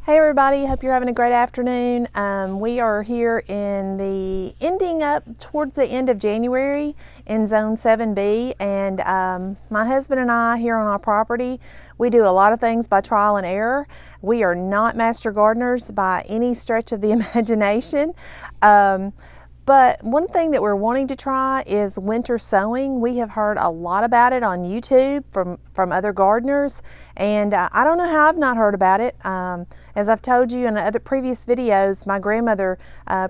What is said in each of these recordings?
Hey everybody, hope you're having a great afternoon. We are here in the ending up towards the end of January in Zone 7B, and my husband and I here on our property, we do a lot of things by trial and error. We are not master gardeners by any stretch of the imagination. But one thing that we're wanting to try is winter sowing. We have heard a lot about it on YouTube from other gardeners, and I don't know how I've not heard about it. As I've told you in other previous videos, my grandmother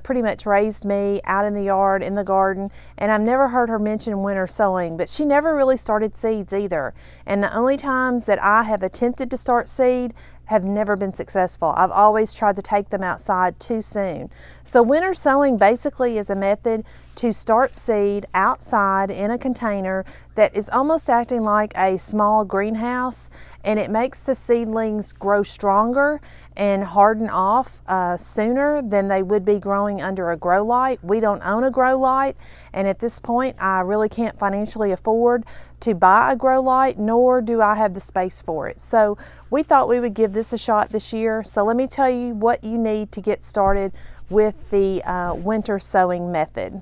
pretty much raised me out in the yard, in the garden, and I've never heard her mention winter sowing, but she never really started seeds either. And the only times that I have attempted to start seed have never been successful. I've always tried to take them outside too soon. So winter sowing basically is a method to start seed outside in a container that is almost acting like a small greenhouse, and it makes the seedlings grow stronger and harden off sooner than they would be growing under a grow light. We don't own a grow light, and at this point I really can't financially afford to buy a grow light, nor do I have the space for it. So we thought we would give this a shot this year. So let me tell you what you need to get started with the winter sowing method.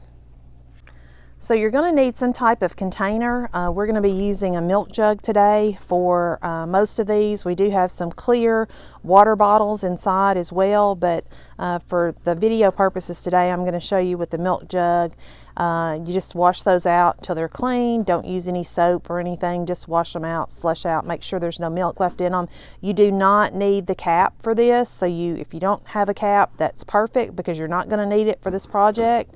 So you're going to need some type of container. We're going to be using a milk jug today for most of these. We do have some clear water bottles inside as well, but for the video purposes today, I'm going to show you with the milk jug. You just wash those out till they're clean. Don't use any soap or anything. Just wash them out, slush out, make sure there's no milk left in them. You do not need the cap for this. So if you don't have a cap, that's perfect because you're not going to need it for this project.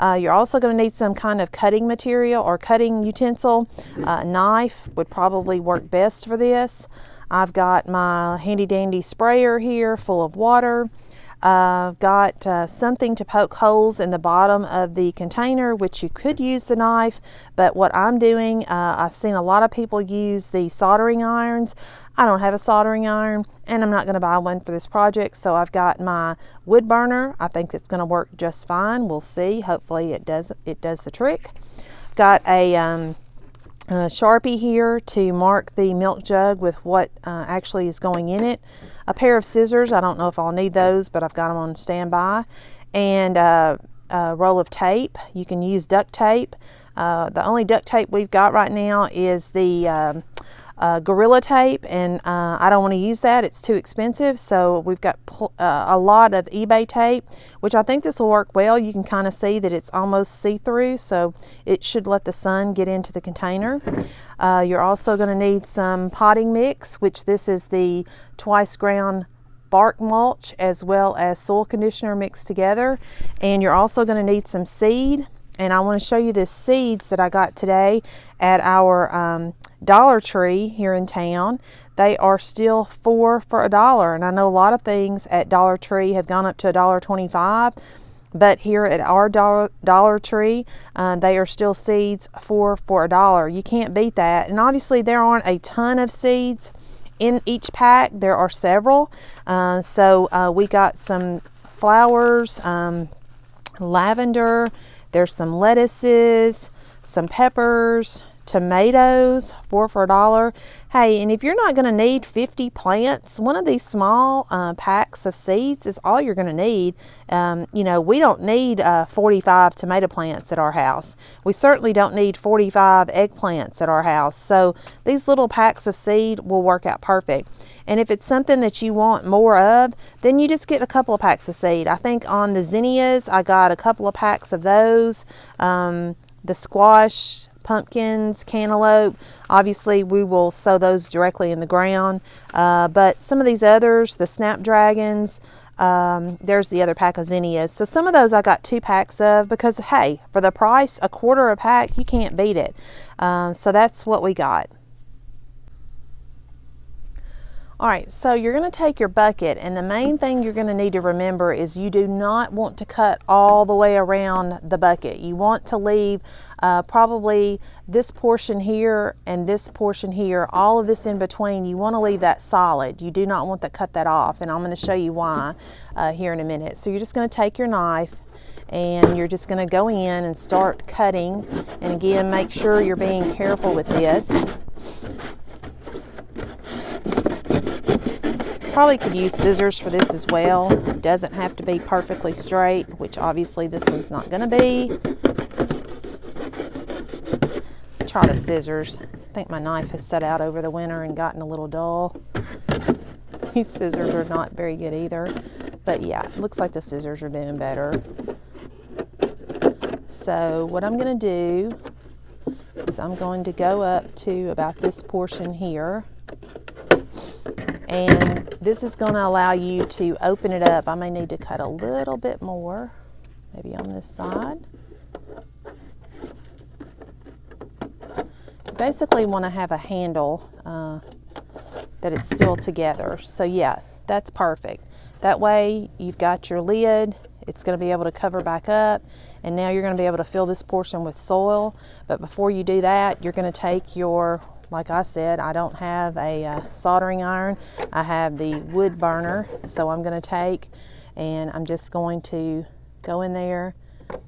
You're also going to need some kind of cutting material or cutting utensil. A knife would probably work best for this. I've got my handy dandy sprayer here full of water. I've got something to poke holes in the bottom of the container, which you could use the knife, but what I'm doing, I've seen a lot of people use the soldering irons. I don't have a soldering iron, and I'm not going to buy one for this project, so I've got my wood burner. I think it's going to work just fine. We'll see. Hopefully it does the trick. Got a Sharpie here to mark the milk jug with what actually is going in it. A pair of scissors, I don't know if I'll need those, but I've got them on standby. And a roll of tape. You can use duct tape. The only duct tape we've got right now is the Gorilla tape, and I don't want to use that. It's too expensive, so we've got a lot of eBay tape, which I think this will work well. You can kind of see that it's almost see-through, so it should let the sun get into the container. You're also going to need some potting mix, which this is the twice ground bark mulch as well as soil conditioner mixed together. And you're also going to need some seed, and I want to show you the seeds that I got today at our Dollar Tree here in town. They are still 4 for $1, and I know a lot of things at Dollar Tree have gone up to $1.25, but here at our Dollar Tree, they are still seeds 4 for $1. You can't beat that. And obviously there aren't a ton of seeds in each pack. There are several. So we got some flowers, lavender, there's some lettuces, some peppers, tomatoes, 4 for $1. Hey, and if you're not going to need 50 plants, one of these small packs of seeds is all you're going to need. You know, we don't need 45 tomato plants at our house. We certainly don't need 45 eggplants at our house. So these little packs of seed will work out perfect. And if it's something that you want more of, then you just get a couple of packs of seed. I think on the zinnias, I got a couple of packs of those. The squash, pumpkins, cantaloupe, obviously we will sow those directly in the ground. But some of these others, the snapdragons, there's the other pack of zinnias. So some of those I got 2 packs of because, hey, for the price, $1/4 a pack, you can't beat it. So that's what we got. All right, so you're going to take your bucket, and the main thing you're going to need to remember is you do not want to cut all the way around the bucket. You want to leave probably this portion here and this portion here, all of this in between. You want to leave that solid. You do not want to cut that off, and I'm going to show you why here in a minute. So you're just going to take your knife and you're just going to go in and start cutting. And again, make sure you're being careful with this. probably could use scissors for this as well. It doesn't have to be perfectly straight, which obviously this one's not going to be. Try the scissors. I think my knife has set out over the winter and gotten a little dull. These scissors are not very good either. But yeah, it looks like the scissors are doing better. So what I'm going to do is I'm going to go up to about this portion here. And this is going to allow you to open it up. I may need to cut a little bit more, maybe on this side. You basically want to have a handle that it's still together. So yeah, that's perfect. That way you've got your lid. It's going to be able to cover back up, and now you're going to be able to fill this portion with soil. But before you do that, you're going to take your, like I said, I don't have a soldering iron. I have the wood burner. So I'm going to take, and I'm just going to go in there,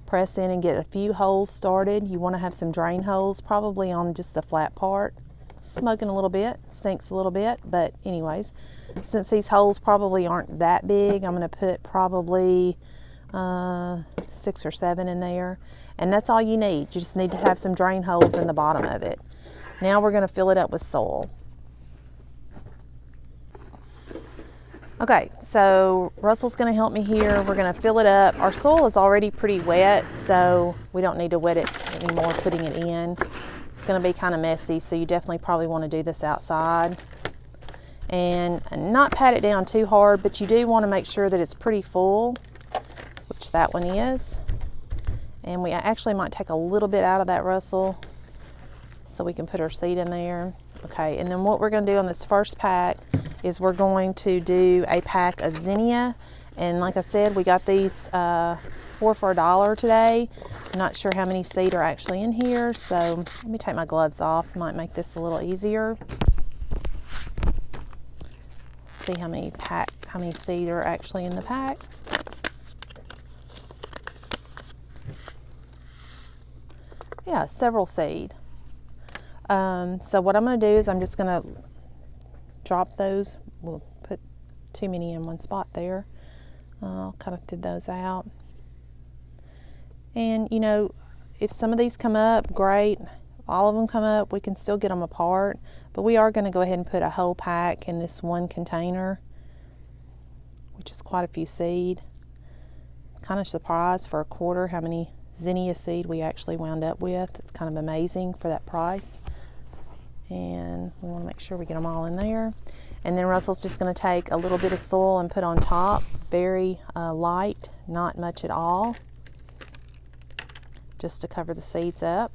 press in and get a few holes started. You want to have some drain holes, probably on just the flat part. Smoking a little bit, stinks a little bit, but anyways, since these holes probably aren't that big, I'm going to put probably 6 or 7 in there, and that's all you need. You just need to have some drain holes in the bottom of it. Now we're going to fill it up with soil. Okay, so Russell's going to help me here. We're going to fill it up. Our soil is already pretty wet, so we don't need to wet it anymore putting it in. It's going to be kind of messy, so you definitely probably want to do this outside. And not pat it down too hard, but you do want to make sure that it's pretty full, which that one is. And we actually might take a little bit out of that, Russell, so we can put our seed in there. Okay, and then what we're going to do on this first pack is we're going to do a pack of zinnia. And like I said, we got these 4 for $1 today. I'm not sure how many seed are actually in here, so let me take my gloves off. Might make this a little easier. See how many seed are actually in the pack. Yeah, several seed. So what I'm going to do is I'm just going to drop those. We'll put too many in one spot there. I'll kind of thin those out. And you know, if some of these come up, great. All of them come up, we can still get them apart. But we are going to go ahead and put a whole pack in this one container, which is quite a few seed. Kind of surprised for a quarter how many zinnia seed we actually wound up with. It's kind of amazing for that price. And we want to make sure we get them all in there. And then Russell's just going to take a little bit of soil and put on top, very light, not much at all, just to cover the seeds up.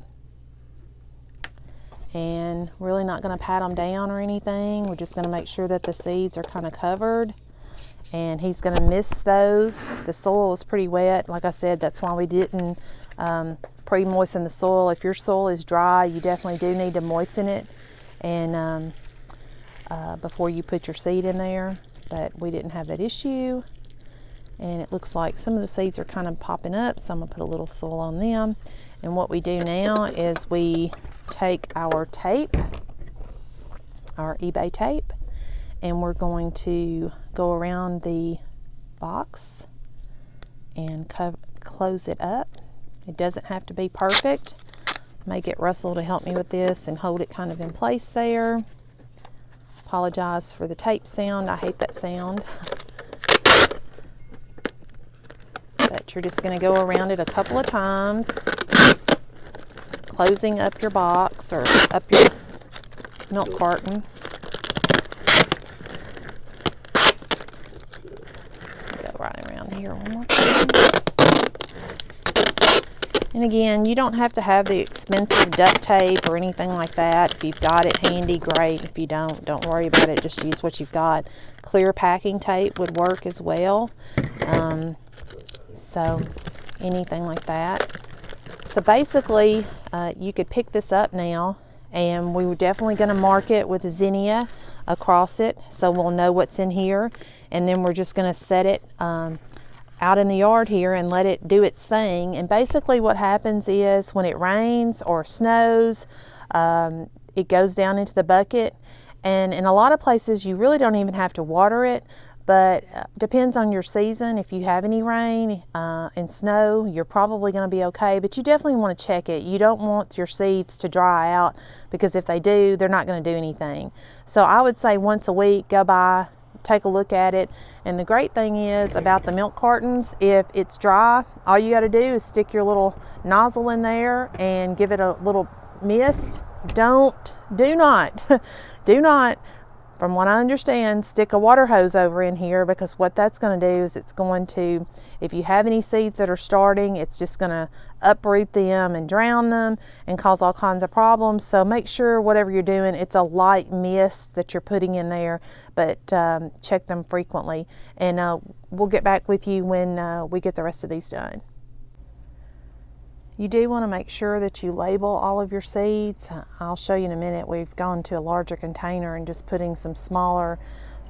And really not going to pat them down or anything. We're just going to make sure that the seeds are kind of covered. And he's going to mist those. The soil is pretty wet. Like I said, that's why we didn't pre-moisten the soil. If your soil is dry, you definitely do need to moisten it and before you put your seed in there. But we didn't have that issue. And it looks like some of the seeds are kind of popping up, so I'm going to put a little soil on them. And what we do now is we take our tape, our eBay tape, and we're going to go around the box and close it up. It doesn't have to be perfect. I may get Russell to help me with this and hold it kind of in place there. Apologize for the tape sound. I hate that sound. But you're just going to go around it a couple of times, closing up your box or up your milk carton. Go right around here one more time. And again, you don't have to have the expensive duct tape or anything like that. If you've got it handy, great. If you don't worry about it. Just use what you've got. Clear packing tape would work as well. So anything like that. So basically, you could pick this up now, and we were definitely going to mark it with zinnia across it, so we'll know what's in here. And then we're just going to set it out in the yard here and let it do its thing. And basically what happens is when it rains or snows, it goes down into the bucket, And in a lot of places you really don't even have to water it, but depends on your season. If you have any rain and snow, you're probably going to be okay, but you definitely want to check it. You don't want your seeds to dry out, because if they do, they're not going to do anything. So I would say once a week, go by, take a look at it. And the great thing is about the milk cartons, if it's dry, all you got to do is stick your little nozzle in there and give it a little mist. Do not, from what I understand, stick a water hose over in here, because what that's going to do is it's going to, if you have any seeds that are starting, it's just going to uproot them and drown them and cause all kinds of problems. So make sure whatever you're doing, it's a light mist that you're putting in there, but check them frequently. And we'll get back with you when we get the rest of these done. You do want to make sure that you label all of your seeds. I'll show you in a minute. We've gone to a larger container and just putting some smaller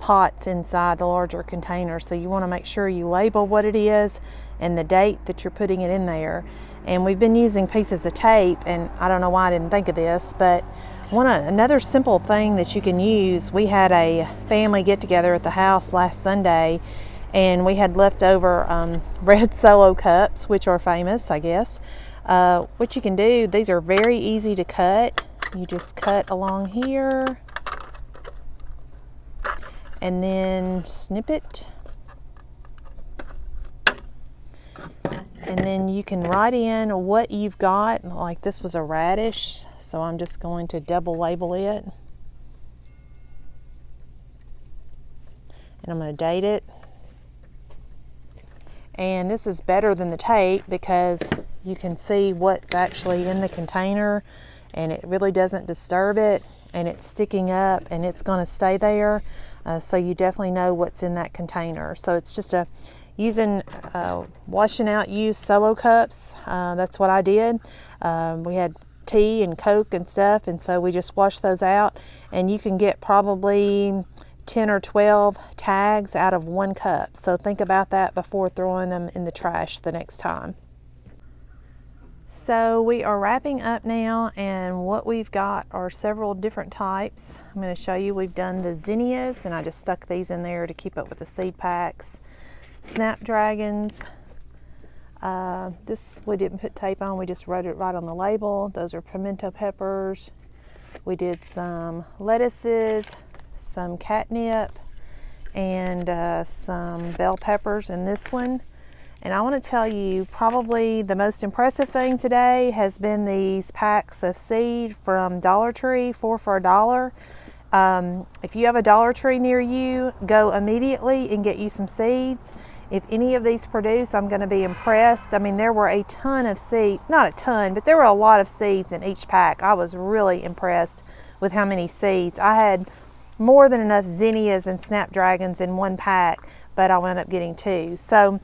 pots inside the larger container. So you want to make sure you label what it is and the date that you're putting it in there. And we've been using pieces of tape, and I don't know why I didn't think of this, but another simple thing that you can use, we had a family get together at the house last Sunday, and we had leftover red Solo cups, which are famous, I guess. What you can do, these are very easy to cut. You just cut along here and then snip it. And then you can write in what you've got. Like this was a radish, so I'm just going to double label it. And I'm going to date it. And this is better than the tape because you can see what's actually in the container, and it really doesn't disturb it, and it's sticking up and it's going to stay there. So you definitely know what's in that container. So it's just using washing out used Solo cups. That's what I did. We had tea and Coke and stuff, and so we just washed those out, and you can get probably 10 or 12 tags out of 1 cup. So think about that before throwing them in the trash the next time. So we are wrapping up now, and what we've got are several different types. I'm going to show you. We've done the zinnias, and I just stuck these in there to keep up with the seed packs. Snapdragons. This we didn't put tape on, we just wrote it right on the label. Those are pimento peppers. We did some lettuces, some catnip, and some bell peppers in this one. And I want to tell you, probably the most impressive thing today has been these packs of seed from Dollar Tree, 4 for $1. If you have a Dollar Tree near you, go immediately and get you some seeds. If any of these produce, I'm going to be impressed. I mean, there were a ton of seeds, not a ton, but there were a lot of seeds in each pack. I was really impressed with how many seeds. I had more than enough zinnias and snapdragons in 1 pack, but I wound up getting 2. So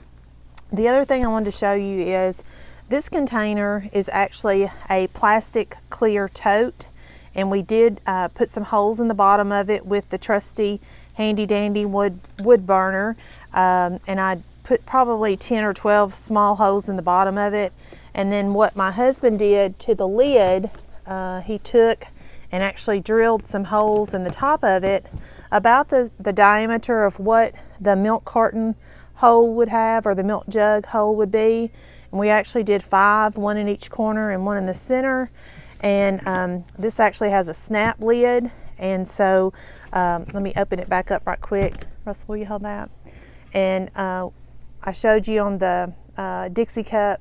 the other thing I wanted to show you is this container is actually a plastic clear tote, and we did put some holes in the bottom of it with the trusty handy dandy wood burner, and I put probably 10 or 12 small holes in the bottom of it. And then what my husband did to the lid, he took and actually drilled some holes in the top of it about the diameter of what the milk carton hole would have, or the milk jug hole would be. And we actually did 5, 1 in each corner and 1 in the center. And this actually has a snap lid, and so let me open it back up right quick. Russell, will you hold that? And I showed you on the Dixie cup,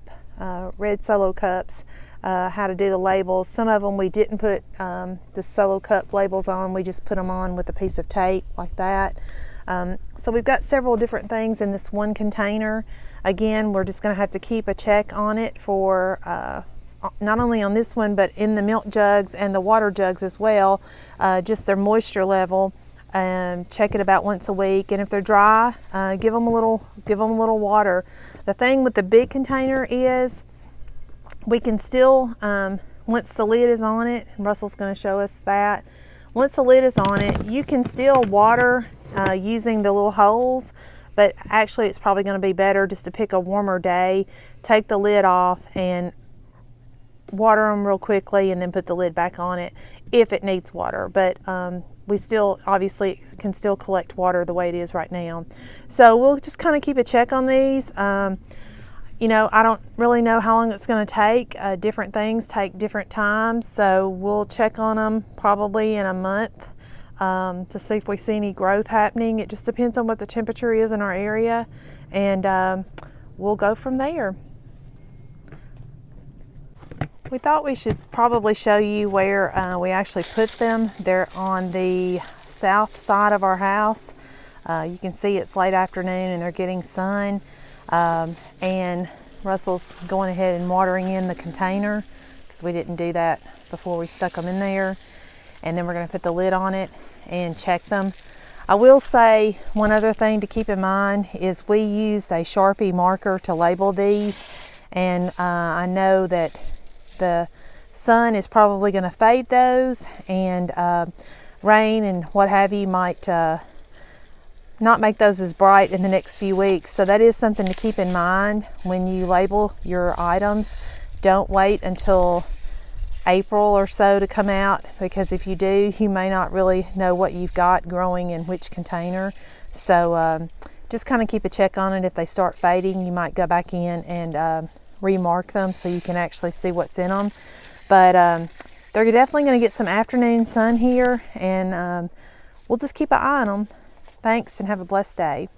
red Solo cups, how to do the labels. Some of them we didn't put the Solo cup labels on, we just put them on with a piece of tape like that. So we've got several different things in this one container. Again, we're just going to have to keep a check on it for not only on this one, but in the milk jugs and the water jugs as well, just their moisture level. Check it about once a week, and if they're dry, give them a little water. The thing with the big container is we can still, once the lid is on it, and Russell's going to show us that, once the lid is on it, you can still water using the little holes, but actually it's probably going to be better just to pick a warmer day, take the lid off and water them real quickly, and then put the lid back on it if it needs water. But we still obviously can still collect water the way it is right now. So we'll just kind of keep a check on these. You know, I don't really know how long it's going to take. Different things take different times, so we'll check on them probably in a month to see if we see any growth happening. It just depends on what the temperature is in our area, and we'll go from there. We thought we should probably show you where we actually put them. They're on the south side of our house. You can see it's late afternoon and they're getting sun. And Russell's going ahead and watering in the container because we didn't do that before we stuck them in there. And then we're going to put the lid on it and check them. I will say one other thing to keep in mind is we used a Sharpie marker to label these, and I know that the sun is probably going to fade those, and rain and what have you might not make those as bright in the next few weeks. So that is something to keep in mind when you label your items. Don't wait until April or so to come out, because if you do, you may not really know what you've got growing in which container. So just kind of keep a check on it. If they start fading, you might go back in and remark them so you can actually see what's in them. But they're definitely going to get some afternoon sun here, and we'll just keep an eye on them. Thanks, and have a blessed day.